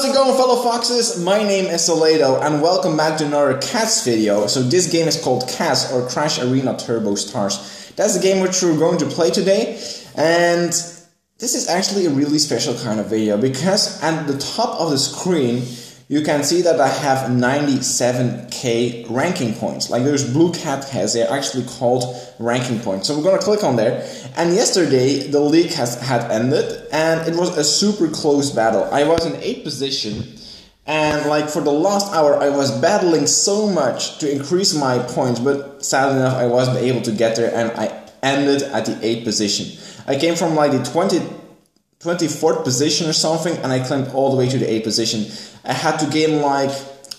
How's it going, fellow foxes? My name is Solaito and welcome back to another Cats video. So this game is called Cats or Crash Arena Turbo Stars. That's the game which we're going to play today, and this is actually a really special kind of video because at the top of the screen you can see that I have 97k ranking points. Like those blue cat has, they're actually called ranking points. So we're gonna click on there. And yesterday the league had ended and it was a super close battle. I was in 8th position and like for the last hour I was battling so much to increase my points, but sadly enough I wasn't able to get there and I ended at the 8th position. I came from like the 24th position or something and I climbed all the way to the 8th position. I had to gain like,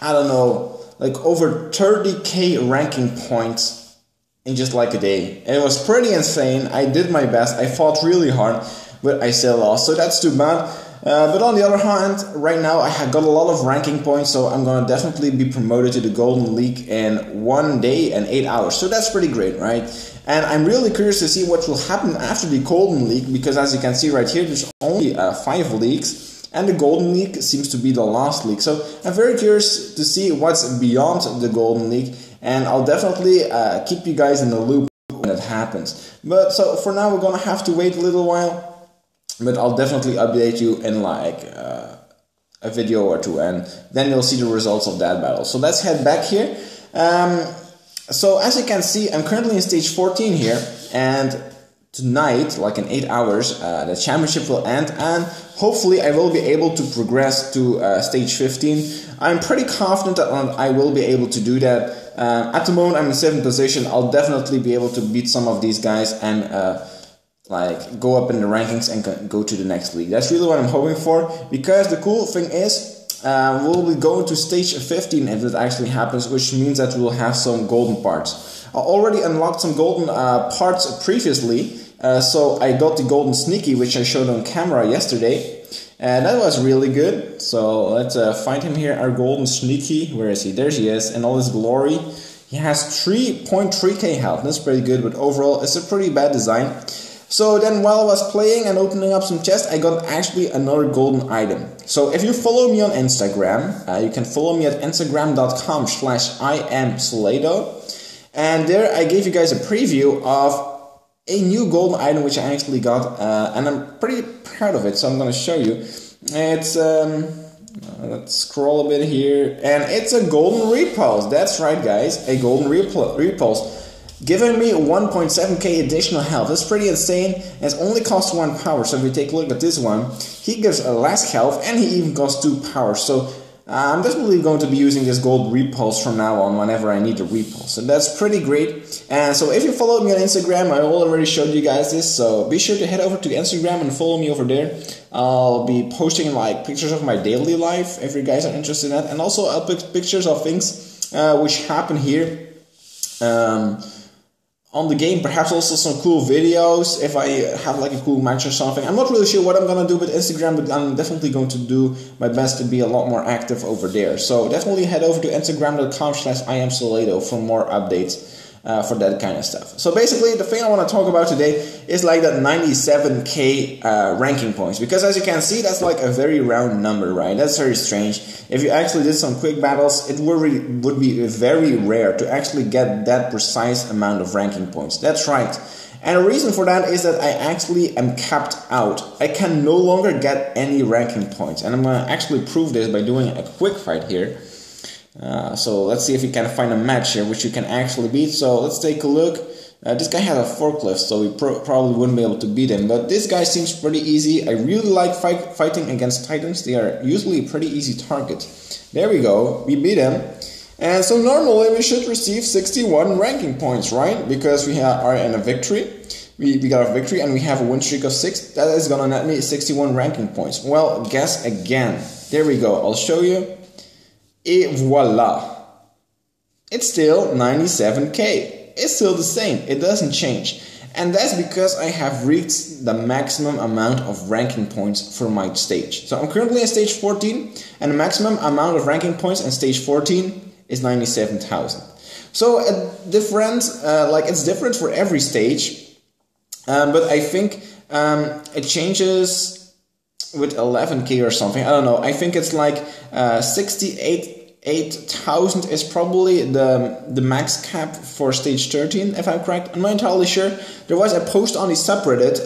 I don't know, like over 30k ranking points in just like a day. It was pretty insane. I did my best. I fought really hard, but I still lost. So that's too bad. But on the other hand, right now I have got a lot of ranking points, so I'm gonna definitely be promoted to the Golden League in 1 day and 8 hours. So that's pretty great, right? And I'm really curious to see what will happen after the Golden League, because as you can see right here, there's only 5 leagues. And the Golden League seems to be the last league. So I'm very curious to see what's beyond the Golden League. And I'll definitely keep you guys in the loop when it happens. But so for now, we're going to have to wait a little while. But I'll definitely update you in like a video or two. And then you'll see the results of that battle. So let's head back here. So as you can see, I'm currently in stage 14 here. And tonight, like in 8 hours, the championship will end and hopefully I will be able to progress to stage 15. I'm pretty confident that I will be able to do that. At the moment I'm in 7th position. I'll definitely be able to beat some of these guys and like go up in the rankings and go to the next league. That's really what I'm hoping for, because the cool thing is we'll be going to stage 15 if it actually happens, which means that we will have some golden parts. I already unlocked some golden parts previously, so I got the golden sneaky, which I showed on camera yesterday, and that was really good. So let's find him here, our golden sneaky. Where is he? There he is, in all his glory. He has 3.3k health. That's pretty good, but overall it's a pretty bad design. So then while I was playing and opening up some chests, I got actually another golden item. So if you follow me on Instagram, you can follow me at instagram.com/IamSolaito. And there I gave you guys a preview of a new golden item which I actually got, and I'm pretty proud of it, so I'm going to show you. It's, let's scroll a bit here, and it's a golden repulse. That's right guys, a golden repulse, giving me 1.7k additional health. That's pretty insane, and it only costs 1 power. So if we take a look at this one, he gives less health and he even costs 2 power. So I'm definitely going to be using this gold repulse from now on whenever I need a repulse. So that's pretty great. And so if you follow me on Instagram, I already showed you guys this. So be sure to head over to Instagram and follow me over there. I'll be posting like pictures of my daily life if you guys are interested in that. And also I'll put pictures of things which happen here on the game, perhaps also some cool videos if I have like a cool match or something. I'm not really sure what I'm gonna do with Instagram, but I'm definitely going to do my best to be a lot more active over there. So definitely head over to instagram.com/IamSolaito for more updates for that kind of stuff. So basically the thing I want to talk about today is like that 97k ranking points, because as you can see that's like a very round number, right? That's very strange. If you actually did some quick battles, it would be very rare to actually get that precise amount of ranking points. That's right. And the reason for that is that I actually am capped out. I can no longer get any ranking points, and I'm going to actually prove this by doing a quick fight here. So let's see if we can find a match here which you can actually beat. So let's take a look. This guy has a forklift, so we probably wouldn't be able to beat him. But this guy seems pretty easy. I really like fighting against titans. They are usually a pretty easy target. There we go. We beat him. And so normally we should receive 61 ranking points, right? Because we are in a victory. We got a victory and we have a win streak of 6. That is going to net me 61 ranking points. Well, guess again. There we go. I'll show you. Et voila. It's still 97k. It's still the same. It doesn't change. And that's because I have reached the maximum amount of ranking points for my stage. So I'm currently in stage 14, and the maximum amount of ranking points in stage 14 is 97,000. So it's different for every stage, but I think it changes with 11k or something. I don't know. I think it's like 68,000 is probably the max cap for stage 13, if I'm correct. I'm not entirely sure. There was a post on the subreddit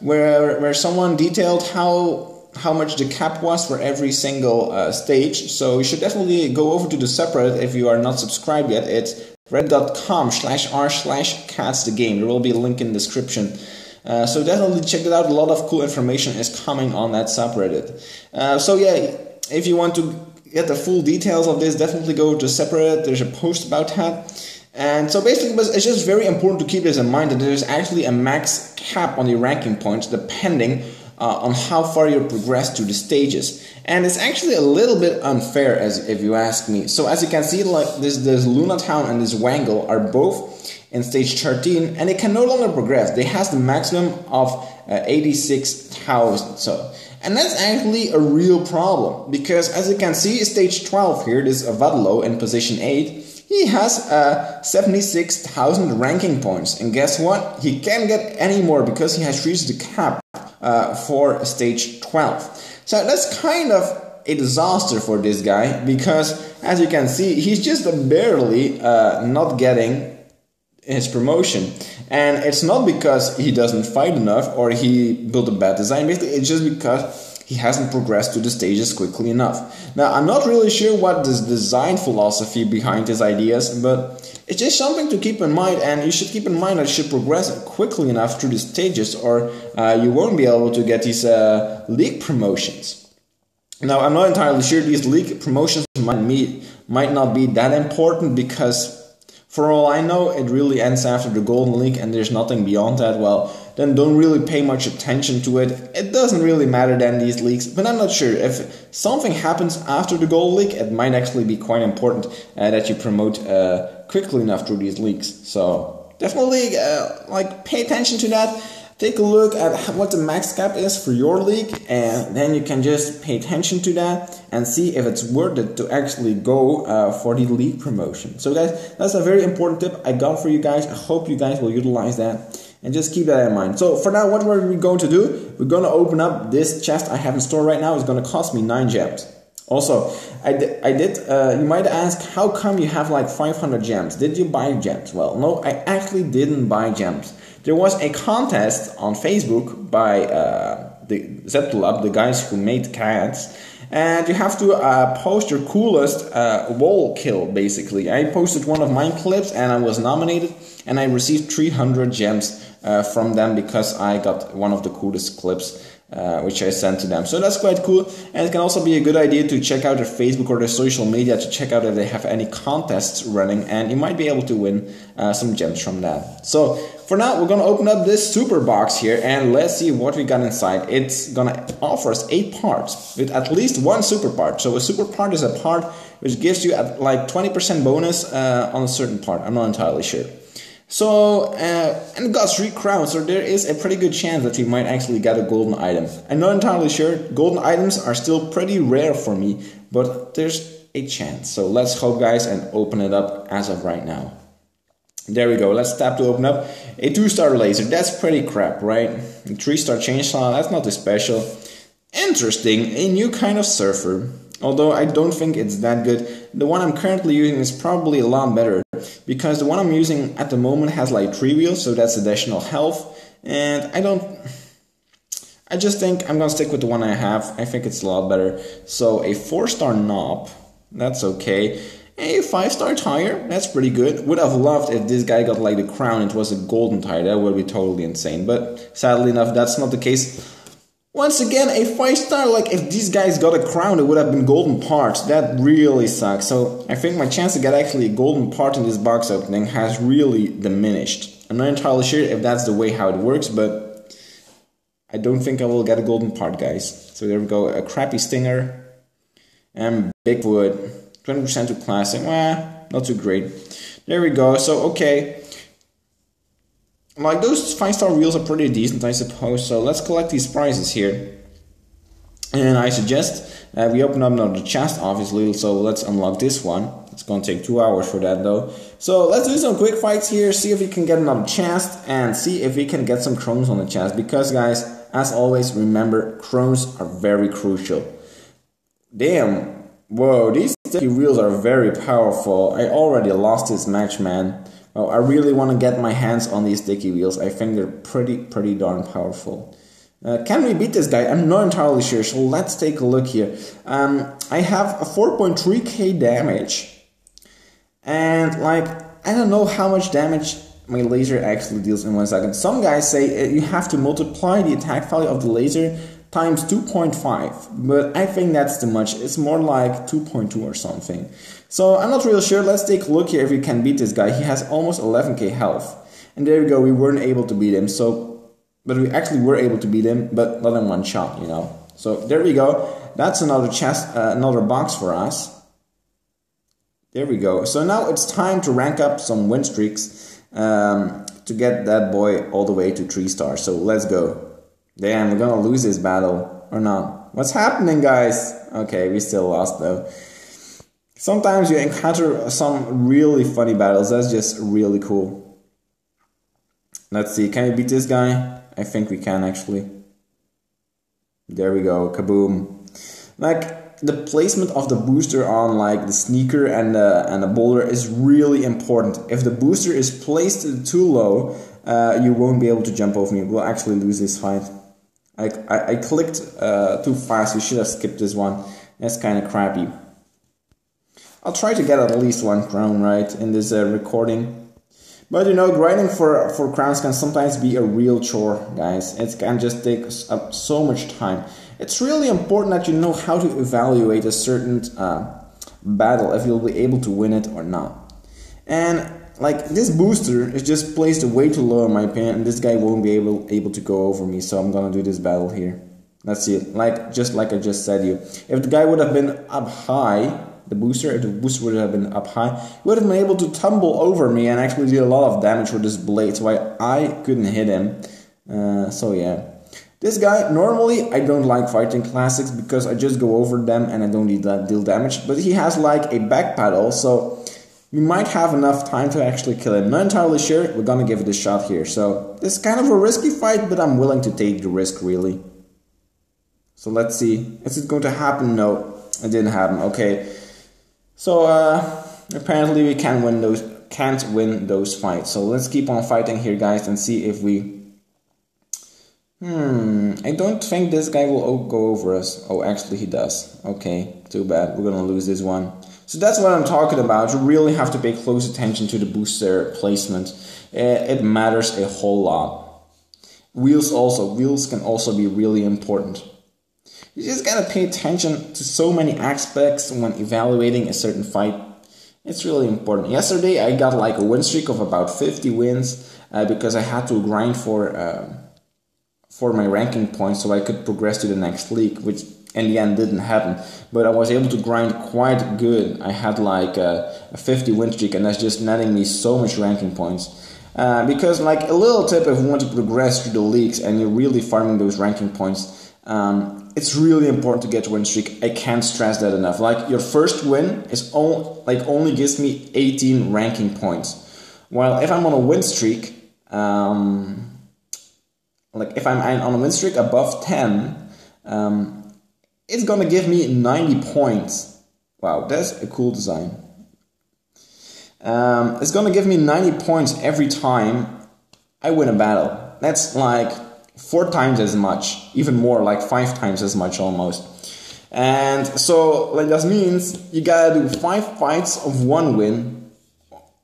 where someone detailed how much the cap was for every single stage. So you should definitely go over to the subreddit if you are not subscribed yet. It's reddit.com/r/catsthegame. There will be a link in the description. So definitely check it out. A lot of cool information is coming on that subreddit. So yeah, if you want to get the full details of this, definitely go to subreddit. There's a post about that. And so basically, it's just very important to keep this in mind that there's actually a max cap on the ranking points depending on how far you progress through the stages. And it's actually a little bit unfair, if you ask me. So as you can see, like this Luna Town and this Wangle are both in stage 13, and they can no longer progress. They has the maximum of 86,000. So, and that's actually a real problem, because as you can see, stage 12 here, this Avadlo in position 8, he has 76,000 ranking points. And guess what? He can't get any more because he has reached the cap for stage 12. So that's kind of a disaster for this guy, because as you can see, he's just barely not getting his promotion. And it's not because he doesn't fight enough or he built a bad design. Basically, it's just because he hasn't progressed to the stages quickly enough. Now, I'm not really sure what this design philosophy behind his ideas, but it's just something to keep in mind, and you should keep in mind that you should progress quickly enough through the stages, or you won't be able to get these league promotions. Now, I'm not entirely sure these league promotions might not be that important, because for all I know, it really ends after the Golden League and there's nothing beyond that. Well, then don't really pay much attention to it. It doesn't really matter then, these leagues. But I'm not sure. If something happens after the Golden League, it might actually be quite important that you promote quickly enough through these leagues. So definitely pay attention to that. Take a look at what the max cap is for your league, and then you can just pay attention to that and see if it's worth it to actually go for the league promotion. So guys, that's a very important tip I got for you guys. I hope you guys will utilize that and just keep that in mind. So for now, what are we going to do? We're going to open up this chest I have in store right now. It's going to cost me 9 gems. Also, you might ask, how come you have like 500 gems? Did you buy gems? Well, no, I actually didn't buy gems. There was a contest on Facebook by the Zeptulab, the guys who made cats, and you have to post your coolest wall kill, basically. I posted one of my clips and I was nominated, and I received 300 gems from them because I got one of the coolest clips which I sent to them. So that's quite cool, and it can also be a good idea to check out their Facebook or their social media to check out if they have any contests running, and you might be able to win some gems from that. So for now, we're going to open up this super box here, and let's see what we got inside. It's going to offer us 8 parts with at least 1 super part. So a super part is a part which gives you like 20% bonus on a certain part. I'm not entirely sure. So, and it got 3 crowns, so there is a pretty good chance that we might actually get a golden item. I'm not entirely sure. Golden items are still pretty rare for me, but there's a chance. So let's hope, guys, and open it up as of right now. There we go. Let's tap to open up. A 2-star laser. That's pretty crap, right? A 3-star chainsaw. That's not too special. Interesting. A new kind of surfer. Although I don't think it's that good. The one I'm currently using is probably a lot better, because the one I'm using at the moment has like 3 wheels, so that's additional health. And I just think I'm gonna stick with the one I have. I think it's a lot better. So a 4-star knob. That's okay. A 5-star tire, that's pretty good. Would have loved if this guy got like the crown, it was a golden tire, that would be totally insane. But sadly enough, that's not the case. Once again, a 5-star, like if these guys got a crown, it would have been golden parts. That really sucks. So I think my chance to get actually a golden part in this box opening has really diminished. I'm not entirely sure if that's the way how it works, but I don't think I will get a golden part, guys. So there we go, a crappy stinger and Bigfoot. 20% to classic, not too great. There we go, so okay. Like those 5-star wheels are pretty decent, I suppose, so let's collect these prizes here. And I suggest we open up another chest, obviously, so let's unlock this one. It's gonna take 2 hours for that though. So let's do some quick fights here, see if we can get another chest, and see if we can get some chromes on the chest, because guys, as always, remember, crowns are very crucial. Damn, whoa, these sticky wheels are very powerful. I already lost this match, man. Well, I really want to get my hands on these sticky wheels. I think they're pretty darn powerful. Can we beat this guy? I'm not entirely sure, so let's take a look here. I have a 4.3k damage. And like, I don't know how much damage my laser actually deals in 1 second. Some guys say you have to multiply the attack value of the laser times 2.5, but I think that's too much. It's more like 2.2 or something. So I'm not real sure. Let's take a look here if we can beat this guy. He has almost 11k health. And there we go, we weren't able to beat him. But we actually were able to beat him, but not in one shot, you know. So there we go. That's another chest, another box for us. There we go. So now it's time to rank up some win streaks to get that boy all the way to 3 stars. So let's go. Damn, we're gonna lose this battle or not. What's happening, guys? Okay, we still lost though. Sometimes you encounter some really funny battles. That's just really cool. Let's see, can we beat this guy? I think we can actually. There we go, kaboom. Like, the placement of the booster on like the sneaker and the boulder is really important. If the booster is placed too low, you won't be able to jump over me. We'll actually lose this fight. I clicked too fast. We should have skipped this one. That's kind of crappy. I'll try to get at least 1 crown right in this recording. But you know, grinding for crowns can sometimes be a real chore, guys. It can just take up so much time. It's really important that you know how to evaluate a certain battle, if you'll be able to win it or not. And like, this booster is just placed way too low in my opinion, and this guy won't be able to go over me, so I'm gonna do this battle here. Let's see it. Just like I just said you. If the guy would have been up high, if the booster would have been up high, he would have been able to tumble over me and actually do a lot of damage with this blade, so I couldn't hit him. So yeah. This guy, normally I don't like fighting classics because I just go over them and I don't deal damage, but he has like a back paddle, so we might have enough time to actually kill him. Not entirely sure, we're gonna give it a shot here. So this is kind of a risky fight, but I'm willing to take the risk really. So let's see, is it going to happen? No, it didn't happen. Okay, so apparently we can't win those fights. So let's keep on fighting here, guys, and see if we. I don't think this guy will go over us. Oh, actually he does. Okay, too bad. We're gonna lose this one. So that's what I'm talking about. You really have to pay close attention to the booster placement. It matters a whole lot. Wheels can also be really important. You just gotta pay attention to so many aspects when evaluating a certain fight. It's really important. Yesterday I got like a win streak of about 50 wins because I had to grind for my ranking points so I could progress to the next league, which in the end didn't happen. But I was able to grind quite good. I had like a 50 win streak, and that's just netting me so much ranking points. Because like a little tip, if you want to progress through the leagues and you're really farming those ranking points, it's really important to get a win streak. I can't stress that enough. Like, your first win is only gives me 18 ranking points. While if I'm on a win streak, like if I'm on a win streak above 10, it's gonna give me 90 points. Wow, that's a cool design. It's gonna give me 90 points every time I win a battle. That's like 4 times as much, even more, like 5 times as much almost. And so like that means you gotta do 5 fights of 1 win,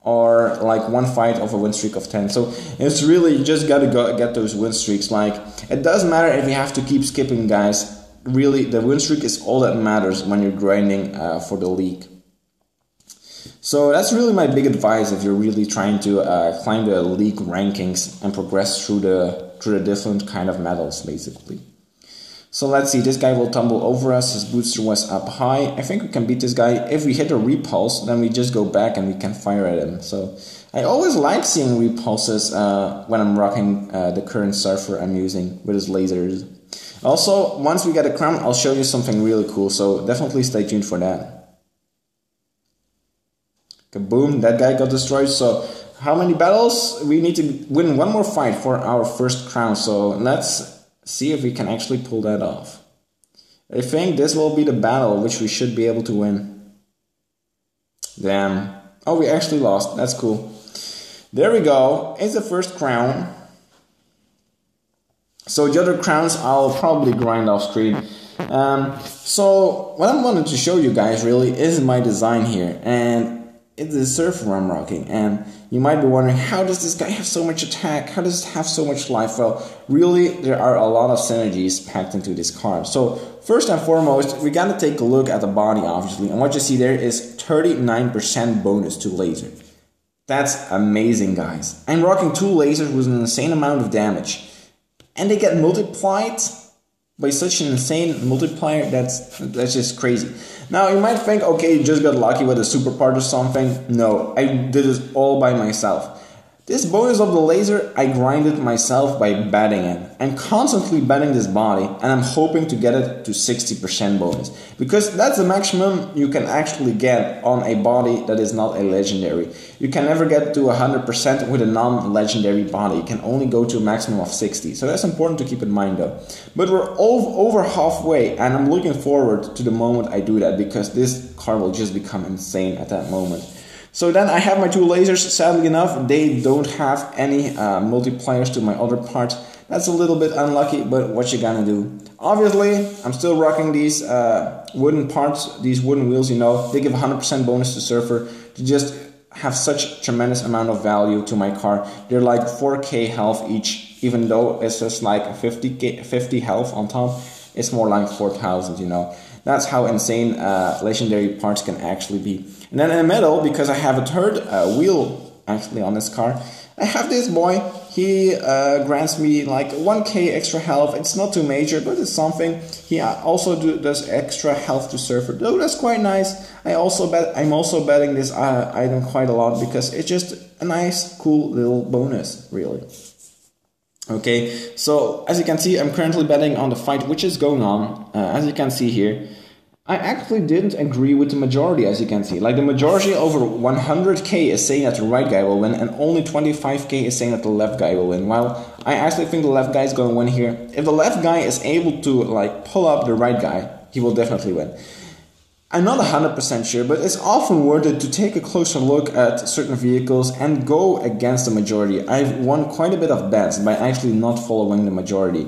or like 1 fight of a win streak of 10. So it's really, you just gotta get those win streaks. Like, it doesn't matter if you have to keep skipping, guys. Really, the win streak is all that matters when you're grinding for the league. So that's really my big advice if you're really trying to climb the league rankings and progress through the different kind of medals, basically. So let's see, this guy will tumble over us. His booster was up high. I think we can beat this guy. If we hit a repulse, then we just go back and we can fire at him. So I always like seeing repulses when I'm rocking the current surfer I'm using with his lasers. Also, once we get a crown, I'll show you something really cool, so definitely stay tuned for that. Kaboom, that guy got destroyed. So how many battles? We need to win 1 more fight for our first crown. So let's see if we can actually pull that off. I think this will be the battle which we should be able to win. Damn. Oh, we actually lost. That's cool. There we go. It's the first crown. So the other crowns I'll probably grind off screen. So what I wanted to show you guys really is my design here, and it's the surfer I'm rocking. And you might be wondering, how does this guy have so much attack? How does it have so much life? Well, really there are a lot of synergies packed into this card. So first and foremost, we gotta take a look at the body, obviously, and what you see there is 39% bonus to laser. That's amazing, guys. I'm rocking 2 lasers with an insane amount of damage, and they get multiplied by such an insane multiplier. That's just crazy. Now you might think, okay, you just got lucky with a super part or something. No, I did it all by myself. This bonus of the laser, I grinded myself by betting it. I'm constantly betting this body, and I'm hoping to get it to 60% bonus, because that's the maximum you can actually get on a body that is not a legendary. You can never get to 100% with a non-legendary body. You can only go to a maximum of 60. So that's important to keep in mind though. But we're over halfway, and I'm looking forward to the moment I do that, because this card will just become insane at that moment. So then I have my 2 lasers. Sadly enough, they don't have any multipliers to my other parts. That's a little bit unlucky, but what you gonna do? Obviously, I'm still rocking these wooden parts, these wooden wheels, you know. They give 100% bonus to Surfer to just have such tremendous amount of value to my car. They're like 4k health each, even though it's just like 50 health on top. It's more like 4,000, you know. That's how insane legendary parts can actually be. And then in the middle, because I have a third wheel actually on this car, I have this boy. He grants me like 1k extra health. It's not too major, but it's something. He also does extra health to Surfer, though that's quite nice. I'm also betting this item quite a lot, because it's just a nice, cool little bonus, really. Okay, so as you can see, I'm currently betting on the fight which is going on. As you can see here, I actually didn't agree with the majority, as you can see. Like, the majority over 100k is saying that the right guy will win, and only 25k is saying that the left guy will win. While I actually think the left guy is going to win here. If the left guy is able to like pull up the right guy, he will definitely win. I'm not 100% sure, but it's often worth it to take a closer look at certain vehicles and go against the majority. I've won quite a bit of bets by actually not following the majority.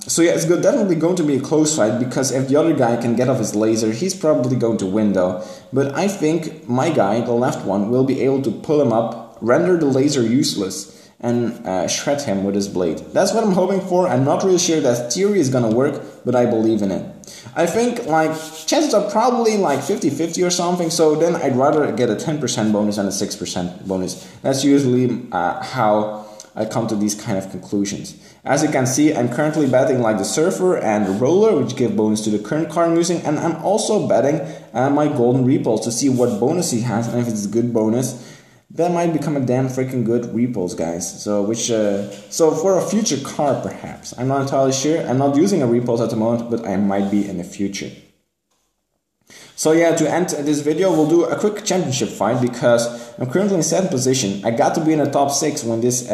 So yeah, it's definitely going to be a close fight, because if the other guy can get off his laser, he's probably going to win though. But I think my guy, the left one, will be able to pull him up, render the laser useless, and shred him with his blade. That's what I'm hoping for. I'm not really sure that theory is gonna work, but I believe in it. I think like chances are probably like 50-50 or something, so then I'd rather get a 10% bonus than a 6% bonus. That's usually how I come to these kind of conclusions. As you can see, I'm currently betting like the Surfer and the Roller, which give bonus to the current car I'm using, and I'm also betting my Golden Repulse to see what bonus he has, and if it's a good bonus, that might become a damn freaking good Repulse, guys. So so for a future car, perhaps. I'm not entirely sure. I'm not using a Repulse at the moment, but I might be in the future. So yeah, to end this video, we'll do a quick championship fight, because I'm currently in 7th position. I got to be in the top 6 when this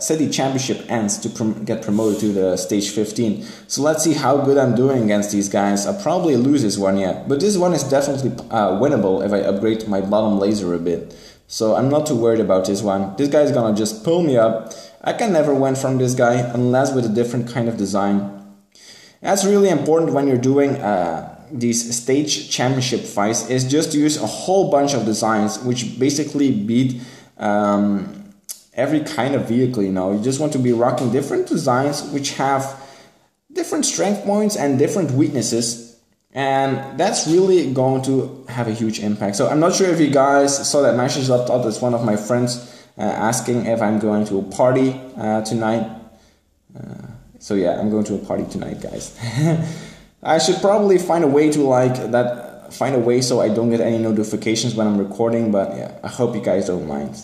city championship ends to get promoted to the stage 15. So let's see how good I'm doing against these guys. I'll probably lose this one yet, but this one is definitely winnable if I upgrade my bottom laser a bit. So I'm not too worried about this one. This guy's gonna just pull me up. I can never win from this guy unless with a different kind of design. That's really important when you're doing these stage championship fights, is just to use a whole bunch of designs which basically beat every kind of vehicle, you know. You just want to be rocking different designs which have different strength points and different weaknesses, and that's really going to have a huge impact. So I'm not sure if you guys saw that message up top. It's one of my friends asking if I'm going to a party tonight. So yeah, I'm going to a party tonight, guys. I should probably find a way to find a way so I don't get any notifications when I'm recording, but yeah, I hope you guys don't mind.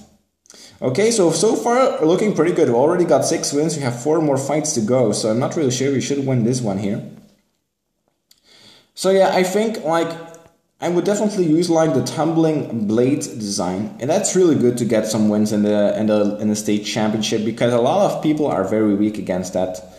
Okay, so far looking pretty good. We already got 6 wins. We have 4 more fights to go, so I'm not really sure. We should win this one here. So yeah, I think like I would definitely use like the tumbling blade design, and that's really good to get some wins in the state championship, because a lot of people are very weak against that.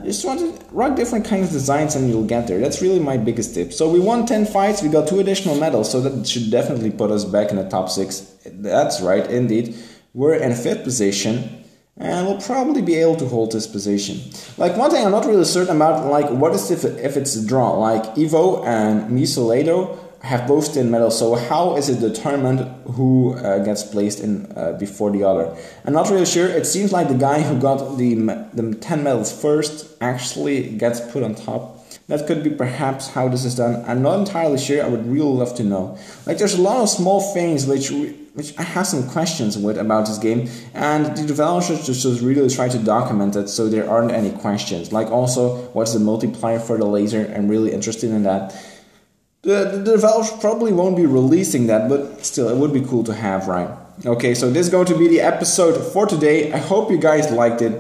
Just want to rock different kinds of designs and you'll get there. That's really my biggest tip. So we won 10 fights, we got 2 additional medals, so that should definitely put us back in the top 6. That's right, indeed. We're in 5th position, and we'll probably be able to hold this position. Like, one thing I'm not really certain about, like, what is if it's a draw? Like, Evo and me, Solaito, have both 10 medals, so how is it determined who gets placed in before the other? I'm not really sure. It seems like the guy who got the 10 medals first actually gets put on top. That could be perhaps how this is done. I'm not entirely sure. I would really love to know. Like, there's a lot of small things which I have some questions with about this game, and the developers just really try to document it so there aren't any questions. Like, also, what's the multiplier for the laser? I'm really interested in that. The developers probably won't be releasing that, but still, it would be cool to have, right? Okay, so this is going to be the episode for today. I hope you guys liked it.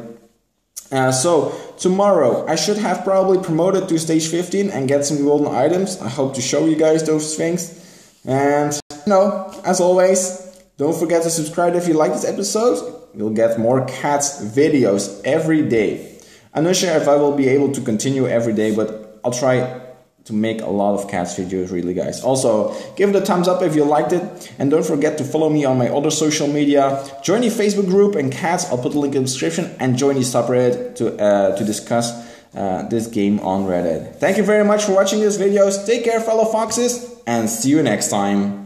So, tomorrow, I should have probably promoted to stage 15 and get some golden items. I hope to show you guys those things. And, as always, don't forget to subscribe if you like this episode. You'll get more cats videos every day. I'm not sure if I will be able to continue every day, but I'll try to make a lot of cats videos, really, guys. Also, give it a thumbs up if you liked it, and don't forget to follow me on my other social media. Join the Facebook group and cats, I'll put the link in the description, and join the subreddit to discuss this game on Reddit. Thank you very much for watching these videos. Take care, fellow foxes, and see you next time.